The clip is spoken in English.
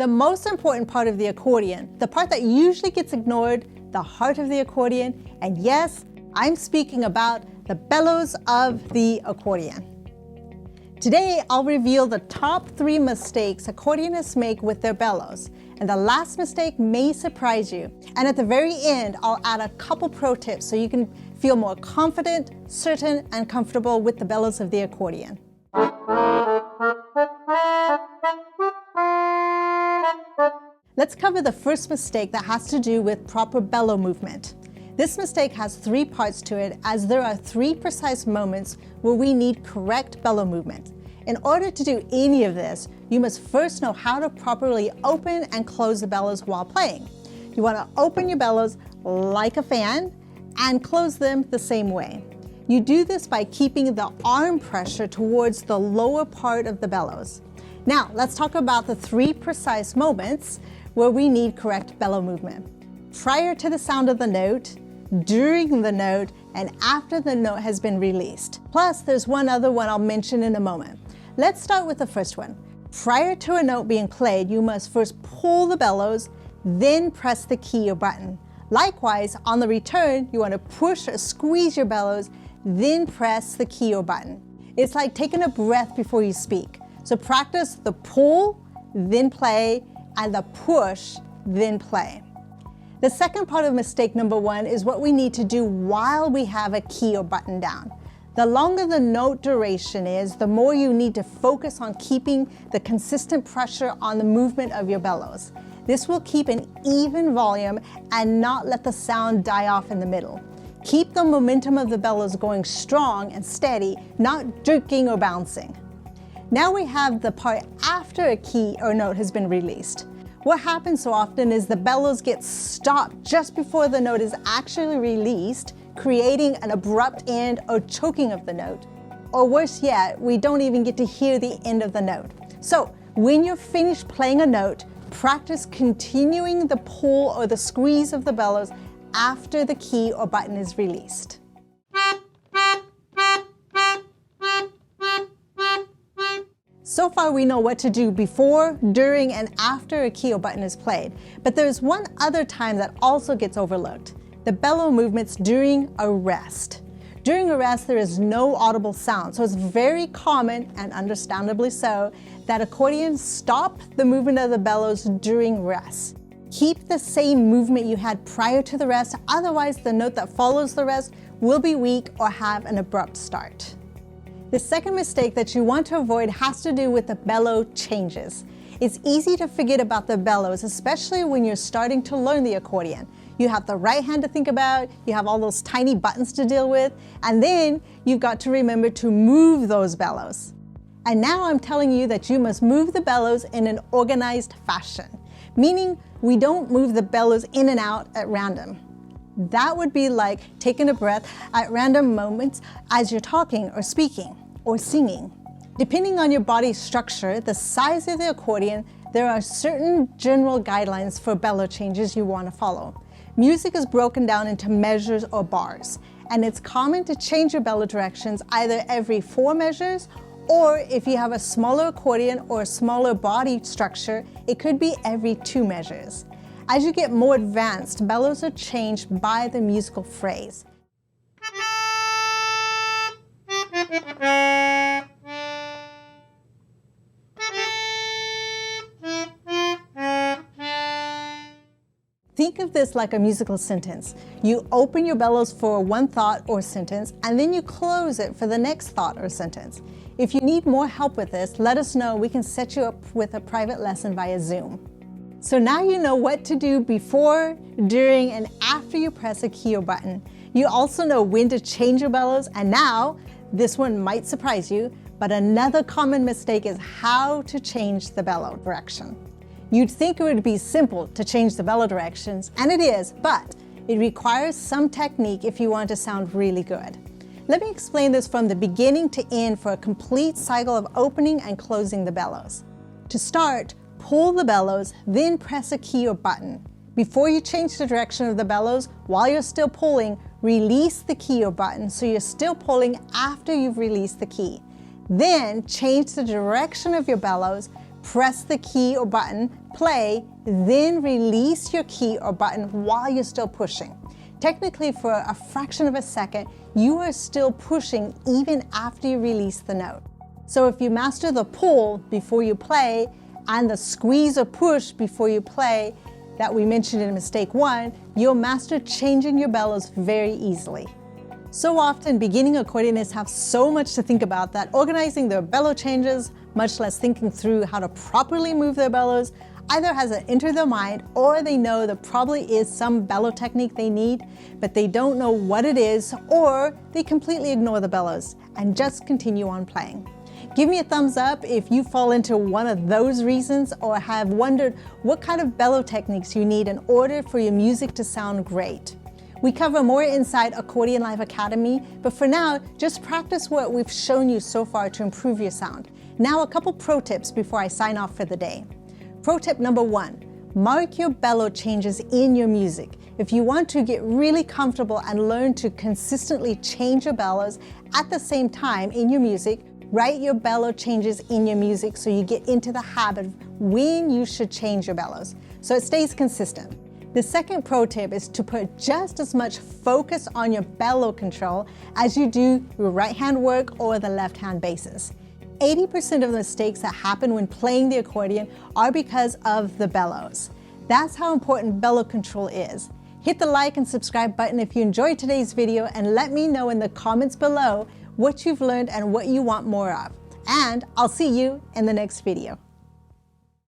The most important part of the accordion, the part that usually gets ignored, the heart of the accordion, and yes, I'm speaking about the bellows of the accordion. Today, I'll reveal the top 3 mistakes accordionists make with their bellows, and the last mistake may surprise you. And at the very end, I'll add a couple pro tips so you can feel more confident, certain, and comfortable with the bellows of the accordion. Let's cover the first mistake that has to do with proper bellow movement. This mistake has 3 parts to it, as there are 3 precise moments where we need correct bellow movement. In order to do any of this, you must first know how to properly open and close the bellows while playing. You want to open your bellows like a fan and close them the same way. You do this by keeping the arm pressure towards the lower part of the bellows. Now, let's talk about the 3 precise moments where we need correct bellow movement. Prior to the sound of the note, during the note, and after the note has been released. Plus, there's one other one I'll mention in a moment. Let's start with the first one. Prior to a note being played, you must first pull the bellows, then press the key or button. Likewise, on the return, you want to push or squeeze your bellows, then press the key or button. It's like taking a breath before you speak. So practice the pull, then play, and the push, then play. The second part of mistake number 1 is what we need to do while we have a key or button down. The longer the note duration is, the more you need to focus on keeping the consistent pressure on the movement of your bellows. This will keep an even volume and not let the sound die off in the middle. Keep the momentum of the bellows going strong and steady, not jerking or bouncing. Now we have the part after a key or note has been released. What happens so often is the bellows get stopped just before the note is actually released, creating an abrupt end or choking of the note. Or worse yet, we don't even get to hear the end of the note. So when you're finished playing a note, practice continuing the pull or the squeeze of the bellows after the key or button is released. So far we know what to do before, during, and after a key or button is played. But there's one other time that also gets overlooked: the bellow movements during a rest. During a rest, there is no audible sound, so it's very common, and understandably so, that accordions stop the movement of the bellows during rest. Keep the same movement you had prior to the rest, otherwise the note that follows the rest will be weak or have an abrupt start. The second mistake that you want to avoid has to do with the bellow changes. It's easy to forget about the bellows, especially when you're starting to learn the accordion. You have the right hand to think about, you have all those tiny buttons to deal with, and then you've got to remember to move those bellows. And now I'm telling you that you must move the bellows in an organized fashion, meaning we don't move the bellows in and out at random. That would be like taking a breath at random moments as you're talking or speaking or singing. Depending on your body structure, the size of the accordion, there are certain general guidelines for bellow changes you want to follow. Music is broken down into measures or bars, and it's common to change your bellow directions either every 4 measures, or if you have a smaller accordion or a smaller body structure, it could be every 2 measures. As you get more advanced, bellows are changed by the musical phrase. Think of this like a musical sentence. You open your bellows for one thought or sentence, and then you close it for the next thought or sentence. If you need more help with this, let us know. We can set you up with a private lesson via Zoom. So now you know what to do before, during, and after you press a key or button. You also know when to change your bellows, and now, this one might surprise you, but another common mistake is how to change the bellow direction. You'd think it would be simple to change the bellow directions, and it is, but it requires some technique if you want to sound really good. Let me explain this from the beginning to end for a complete cycle of opening and closing the bellows. To start, pull the bellows, then press a key or button. Before you change the direction of the bellows, while you're still pulling, release the key or button so you're still pulling after you've released the key. Then change the direction of your bellows, press the key or button, play, then release your key or button while you're still pushing. Technically, for a fraction of a second, you are still pushing even after you release the note. So if you master the pull before you play and the squeeze or push before you play that we mentioned in mistake 1, you'll master changing your bellows very easily. So often, beginning accordionists have so much to think about that organizing their bellow changes, much less thinking through how to properly move their bellows, either hasn't entered their mind or they know there probably is some bellow technique they need, but they don't know what it is, or they completely ignore the bellows and just continue on playing. Give me a thumbs up if you fall into one of those reasons or have wondered what kind of bellow techniques you need in order for your music to sound great. We cover more inside Accordion Live Academy, but for now, just practice what we've shown you so far to improve your sound. Now, a couple pro tips before I sign off for the day. Pro tip number 1, mark your bellow changes in your music. If you want to get really comfortable and learn to consistently change your bellows at the same time in your music, write your bellow changes in your music so you get into the habit of when you should change your bellows, so it stays consistent. The second pro tip is to put just as much focus on your bellow control as you do your right hand work or the left hand basses. 80% of the mistakes that happen when playing the accordion are because of the bellows. That's how important bellow control is. Hit the like and subscribe button if you enjoyed today's video, and let me know in the comments below what you've learned and what you want more of. And I'll see you in the next video.